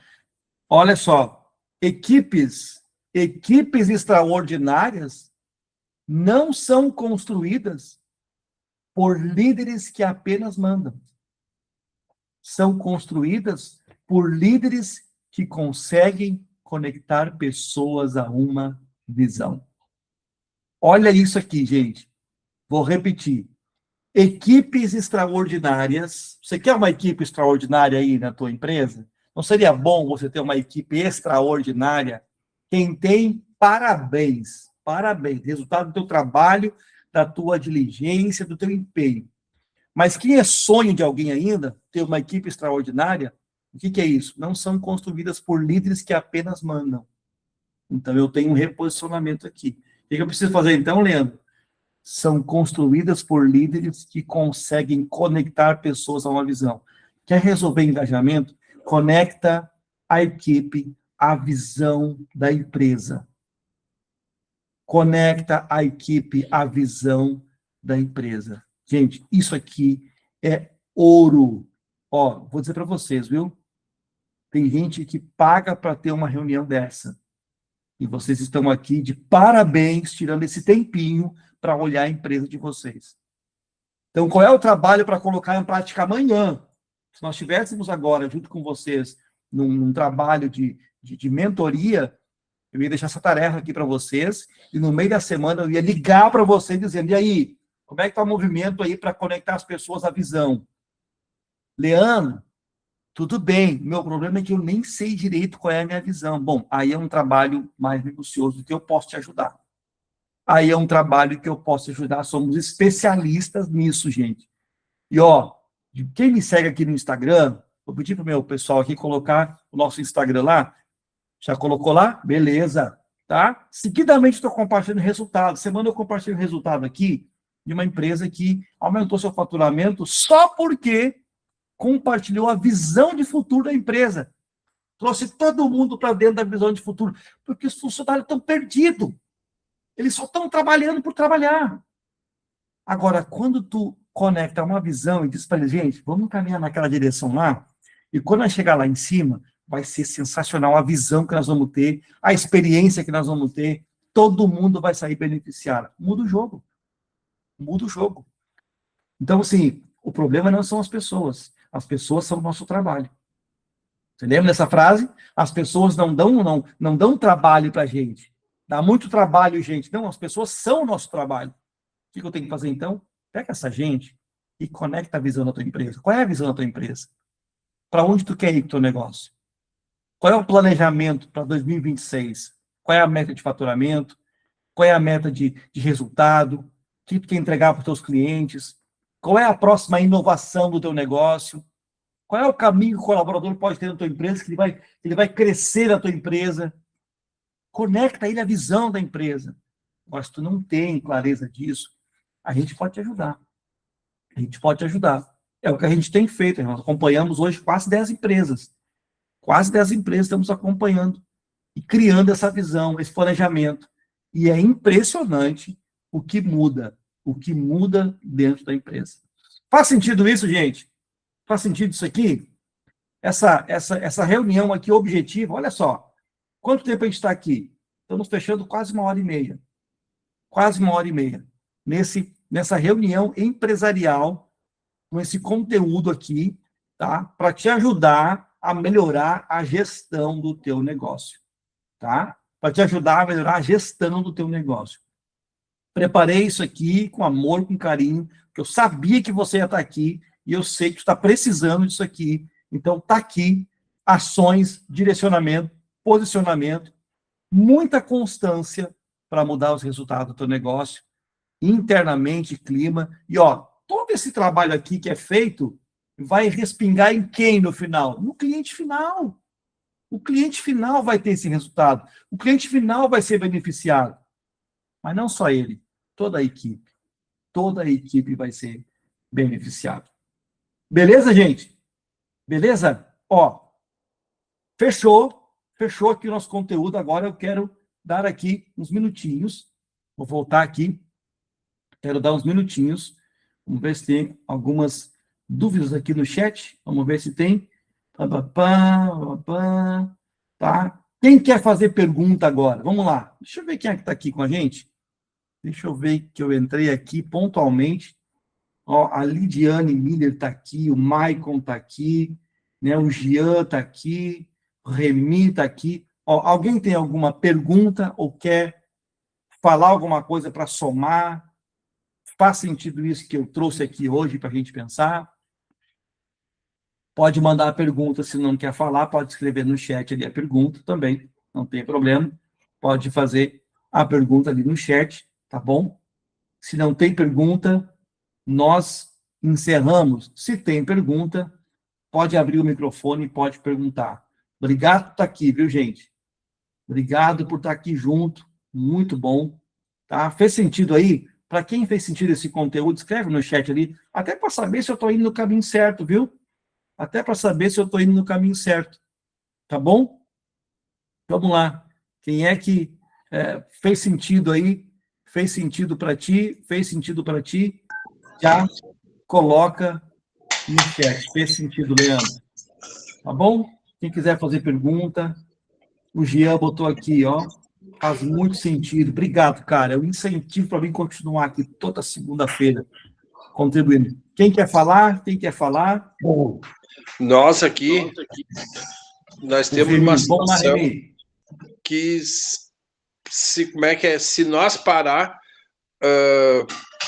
olha só, equipes extraordinárias não são construídas por líderes que apenas mandam. São construídas por líderes que conseguem conectar pessoas a uma visão. Olha isso aqui, gente. Vou repetir. Equipes extraordinárias. Você quer uma equipe extraordinária aí na tua empresa? Não seria bom você ter uma equipe extraordinária? Quem tem, parabéns. Parabéns. Resultado do teu trabalho, da tua diligência, do teu empenho. Mas quem é sonho de alguém ainda, ter uma equipe extraordinária, o que é isso? Não são construídas por líderes que apenas mandam. Então, eu tenho um reposicionamento aqui. O que eu preciso fazer, então, Leandro? São construídas por líderes que conseguem conectar pessoas a uma visão. Quer resolver engajamento? Conecta a equipe à visão da empresa. Conecta a equipe à visão da empresa. Gente, isso aqui é ouro. Ó, vou dizer para vocês, viu? Tem gente que paga para ter uma reunião dessa. E vocês estão aqui de parabéns, tirando esse tempinho para olhar a empresa de vocês. Então, qual é o trabalho para colocar em prática amanhã? Se nós estivéssemos agora, junto com vocês, num trabalho de mentoria, eu ia deixar essa tarefa aqui para vocês, e no meio da semana eu ia ligar para vocês dizendo, e aí, como é que está o movimento aí para conectar as pessoas à visão? Leandro, tudo bem, meu problema é que eu nem sei direito qual é a minha visão. Bom, aí é um trabalho mais minucioso que eu posso te ajudar. Aí é um trabalho que eu posso ajudar, somos especialistas nisso, gente. E, ó, quem me segue aqui no Instagram, vou pedir para o meu pessoal aqui colocar o nosso Instagram lá. Já colocou lá? Beleza, tá? Seguidamente estou compartilhando resultado. Semana eu compartilhei o resultado aqui de uma empresa que aumentou seu faturamento só porque compartilhou a visão de futuro da empresa. Trouxe todo mundo para dentro da visão de futuro, porque os funcionários estão perdidos. Eles só estão trabalhando por trabalhar. Agora, quando tu conecta uma visão e diz para eles, gente, vamos caminhar naquela direção lá, e quando nós chegar lá em cima, vai ser sensacional a visão que nós vamos ter, a experiência que nós vamos ter, todo mundo vai sair beneficiado. Muda o jogo. Muda o jogo. Então, assim, o problema não são as pessoas são o nosso trabalho. Você lembra dessa frase? As pessoas não dão trabalho para a gente. Dá muito trabalho, gente. Não, as pessoas são o nosso trabalho. O que eu tenho que fazer, então? Pega essa gente e conecta a visão da tua empresa. Qual é a visão da tua empresa? Para onde tu quer ir com o teu negócio? Qual é o planejamento para 2026? Qual é a meta de faturamento? Qual é a meta de resultado? O que tu quer entregar para os teus clientes? Qual é a próxima inovação do teu negócio? Qual é o caminho que o colaborador pode ter na tua empresa, que ele vai crescer na tua empresa? Conecta ele à visão da empresa. Mas se tu não tem clareza disso, a gente pode te ajudar. A gente pode te ajudar. É o que a gente tem feito. Nós acompanhamos hoje quase 10 empresas. Quase 10 empresas estamos acompanhando e criando essa visão, esse planejamento. E é impressionante o que muda dentro da empresa. Faz sentido isso, gente? Faz sentido isso aqui? Essa reunião aqui objetiva, olha só. Quanto tempo a gente está aqui? Estamos fechando quase 1h30. Quase 1h30. Nessa reunião empresarial, com esse conteúdo aqui, tá? Para te ajudar a melhorar a gestão do teu negócio, tá? Para te ajudar a melhorar a gestão do teu negócio. Preparei isso aqui com amor, com carinho, porque eu sabia que você ia estar aqui e eu sei que tu está precisando disso aqui. Então, está aqui ações, direcionamento, posicionamento, muita constância para mudar os resultados do teu negócio, internamente, clima. E, ó, todo esse trabalho aqui que é feito vai respingar em quem no final? No cliente final. O cliente final vai ter esse resultado. O cliente final vai ser beneficiado. Mas não só ele, toda a equipe. Toda a equipe vai ser beneficiada. Beleza, gente? Beleza? Ó, fechou aqui o nosso conteúdo. Agora eu quero dar aqui uns minutinhos. Vou voltar aqui. Quero dar uns minutinhos. Vamos ver se tem algumas dúvidas aqui no chat. Vamos ver se tem. Tá? Quem quer fazer pergunta agora? Vamos lá. Deixa eu ver quem é que está aqui com a gente. Deixa eu ver que eu entrei aqui pontualmente. Ó, a Lidiane Miller está aqui, o Maicon está aqui, né? O Gian está aqui, o Remi está aqui. Ó, alguém tem alguma pergunta ou quer falar alguma coisa para somar? Faz sentido isso que eu trouxe aqui hoje para a gente pensar? Pode mandar a pergunta, se não quer falar, pode escrever no chat ali a pergunta também, não tem problema. Pode fazer a pergunta ali no chat, tá bom? Se não tem pergunta, nós encerramos. Se tem pergunta, pode abrir o microfone e pode perguntar. Obrigado por estar aqui, viu, gente? Obrigado por estar aqui junto. Muito bom. Tá? Fez sentido aí? Para quem fez sentido esse conteúdo, escreve no chat ali, até para saber se eu estou indo no caminho certo, viu? Até para saber se eu estou indo no caminho certo. Tá bom? Vamos lá. Quem é que fez sentido aí? Fez sentido para ti? Fez sentido para ti? Já coloca no chat. Fez sentido, Leandro? Tá bom? Quem quiser fazer pergunta, o Jean botou aqui, ó. Faz muito sentido. Obrigado, cara. É um incentivo para mim continuar aqui toda segunda-feira, contribuindo. Quem quer falar? Quem quer falar? Nós aqui, nós temos uma situação que, como é que é? Se nós parar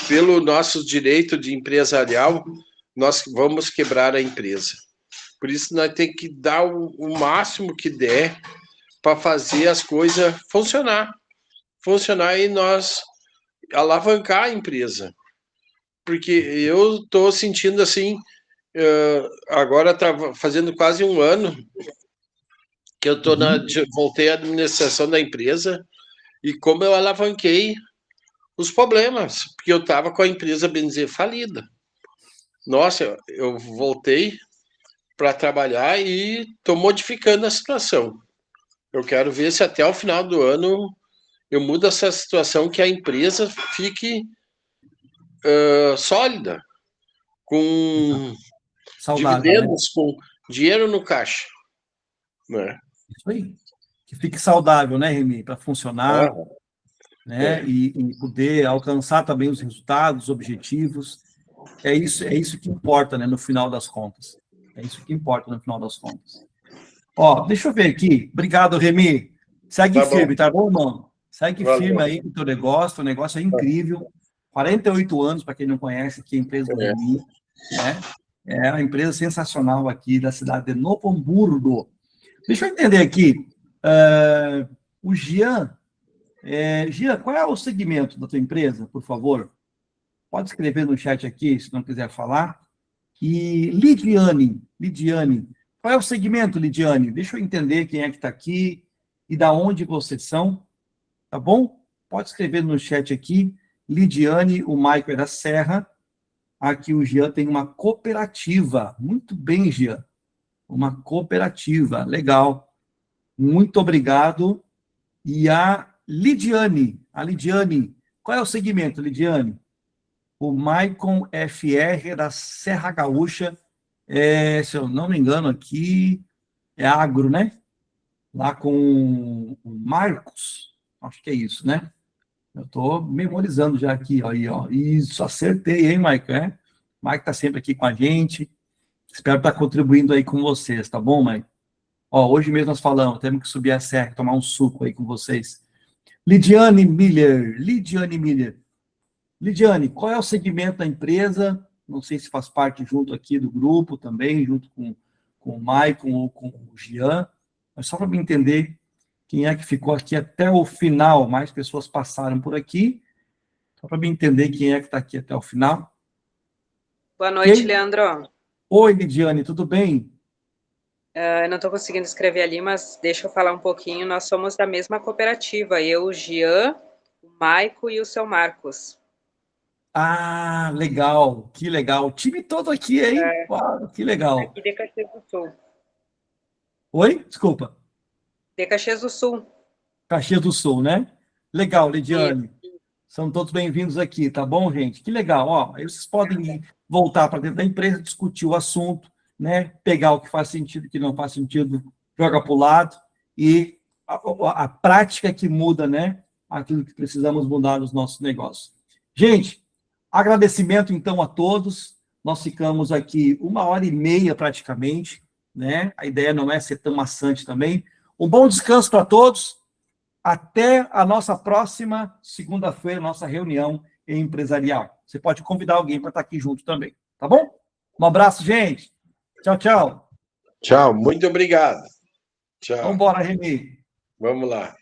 pelo nosso direito de empresarial, nós vamos quebrar a empresa. Por isso, nós temos que dar o máximo que der para fazer as coisas funcionar e nós alavancar a empresa. Porque eu estou sentindo assim, agora está fazendo quase um ano que eu voltei à administração da empresa e como eu alavanquei os problemas, porque eu estava com a empresa, bem dizer, falida. Nossa, eu voltei para trabalhar e estou modificando a situação. Eu quero ver se até o final do ano eu mudo essa situação, que a empresa fique sólida, com dividendos, com dinheiro no caixa. Né? Isso aí. Que fique saudável, né, Remy? Para funcionar, né? E poder alcançar também os resultados, os objetivos. É isso que importa, né, no final das contas. É isso que importa no final das contas. Ó, deixa eu ver aqui. Obrigado, Remy. Segue firme, tá bom, irmão? Segue firme aí com o teu negócio. O negócio é incrível. 48 anos, para quem não conhece, aqui a empresa do Remy. Né? É uma empresa sensacional aqui da cidade de Novo Hamburgo. Deixa eu entender aqui. O Jean. Jean, qual é o segmento da tua empresa, por favor? Pode escrever no chat aqui, se não quiser falar. E Lidiane, qual é o segmento, Lidiane? Deixa eu entender quem é que está aqui e da onde vocês são, tá bom? Pode escrever no chat aqui. Lidiane, o Maico é da Serra. Aqui o Jean tem uma cooperativa. Muito bem, Jean. Uma cooperativa, legal. Muito obrigado. E a Lidiane, qual é o segmento, Lidiane? O Maicon FR da Serra Gaúcha, se eu não me engano aqui, é agro, né? Lá com o Marcos, acho que é isso, né? Eu estou memorizando já aqui, ó, aí, ó. Isso, acertei, hein, Maicon? O Maicon está sempre aqui com a gente. Espero estar contribuindo aí com vocês, tá bom, Maicon? Ó, hoje mesmo nós falamos, temos que subir a serra, tomar um suco aí com vocês. Lidiane Miller. Lidiane, qual é o segmento da empresa? Não sei se faz parte junto aqui do grupo também, junto com o Maicon ou com o Jean, mas só para me entender quem é que ficou aqui até o final. Mais pessoas passaram por aqui, só para me entender quem é que está aqui até o final. Boa noite, Leandro. Oi, Lidiane, tudo bem? Eu não estou conseguindo escrever ali, mas deixa eu falar um pouquinho. Nós somos da mesma cooperativa, eu, o Jean, o Maico e o seu Marcos. Ah, legal, que legal. O time todo aqui, hein? Uau, que legal. Aqui de Caxias do Sul. Oi? Desculpa. De Caxias do Sul. Caxias do Sul, né? Legal, Lidiane. São todos bem-vindos aqui, tá bom, gente? Que legal, ó. Aí vocês podem voltar para dentro da empresa, discutir o assunto, né? Pegar o que faz sentido, o que não faz sentido, joga para o lado e a prática que muda, né? Aquilo que precisamos mudar nos nossos negócios. Gente, agradecimento, então, a todos. Nós ficamos aqui 1h30 praticamente, né? A ideia não é ser tão maçante também. Um bom descanso para todos. Até a nossa próxima segunda-feira, nossa reunião empresarial. Você pode convidar alguém para estar aqui junto também, tá bom? Um abraço, gente. Tchau, tchau. Tchau, muito obrigado. Tchau. Vamos embora, Remy. Vamos lá.